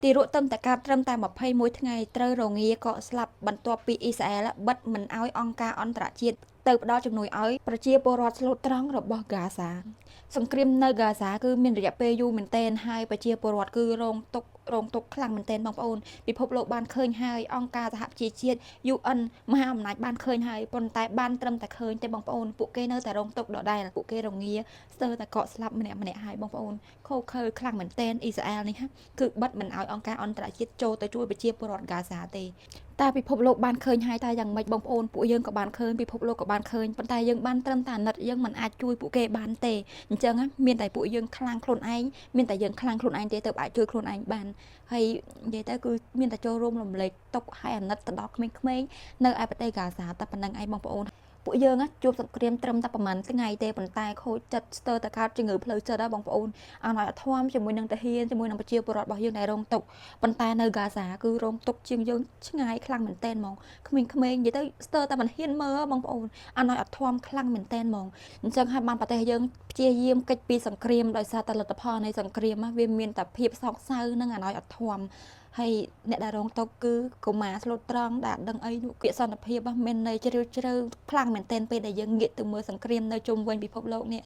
ទីរក់ទឹមតែការត្រឹមតែ21ថ្ងៃត្រូវរងាក៏ស្លាប់បន្ទាប់ពីអ៊ីស្រាអែលបិទមិនអោយអង្គការអន្តរជាតិទៅផ្ដល់ជំនួយឲ្យប្រជាពលរដ្ឋស្លូតត្រង់របស់ហ្គាហ្សាសង្គ្រាមនៅហ្គាហ្សាគឺមានរយៈពេលយូរមែនទែនហើយប្រជាពលរដ្ឋគឺរងទុក្ខខ្លាំងមែនទែនបងប្អូនពិភពលោកបានឃើញហើយអង្គការសហប្រជាជាតិ UN មហាអំណាចបានឃើញហើយប៉ុន្តែបានត្រឹមតែឃើញទេបងប្អូនពួកគេនៅតែរងទុក្ខដដែលពួកគេរងាស្ទើរតែកកស្លាប់ម្នាក់ហើយបងប្អូនខូខើខ្លាំងមែនទែនអ៊ីស្រាអែលនេះគឺបិទមិនអោយអង្គការអន្តរជាតិចូលទៅជួយប្រជាពលរដ្ឋហ្គាហ្សាទេតែពិភពលោកបានឃើញហើយតែយ៉ាងម៉េចបងប្អូនពួកយើងក៏បានឃើញពិភពលោកក៏បានឃើញប៉ុន្តែយើងបានត្រឹមតែអាណិតយើងមិនអាចជួយពួកគេបានទេអញ្ចឹងមានតែពួកយើងខ្លាំងខ្លួនឯងមានតែយើងខ្លាំងខ្លួនឯងទេទៅអាចជួយខ្លួនឯងបានហើយនិយាយទៅគឺមានតែចូលរួមរំលែកទុកឲ្យអាណិតទៅដល់ក្មេងៗនៅឯប្រទេសហ្គាហ្សាតែប៉ុណ្្នឹងឯងបងប្អូនពួកយើងជួបសង្គ្រាមត្រឹមតែប្រហែលថ្ងៃទេប៉ុន្តែខូចចិត្តស្ទើរតែកើតជំងឺផ្លូវចិត្តដែរបងប្អូនអត់ឲ្យអត់ធំជាមួយនឹងទាហានជាមួយនឹងប្រជាពលរដ្ឋរបស់យើងដែលរងទុក្ខប៉ុន្តែនៅហ្គាហ្សាគឺរងទុក្ខជាងយើងឆ្ងាយខ្លាំងមែនទែនហ្មងក្មេងៗនិយាយទៅស្ទើរតែមិនហ៊ានមើលបងប្អូនអត់ឲ្យអត់ធំខ្លាំងមែនទែនហ្មងអញ្ចឹងហើយបានប្រទេសយើងព្យាយាមកិច្ចពីសង្គ្រាមដោយសារតែលទ្ធផលនៃសង្គ្រាមវាមានតែភាពសោកសៅនិងអត់ឲ្យអត់ធំហើយអ្នកដែលរងទុក្ខគឺកុមារស្លូតត្រង់ដែលដឹងអីនោះពាក្យសន្តិភាពមានន័យជ្រាលជ្រៅខ្លាំងមែនទែនពេលដែលយើងងាកទៅមើលសង្គ្រាមនៅជុំវិញពិភពលោកនេះ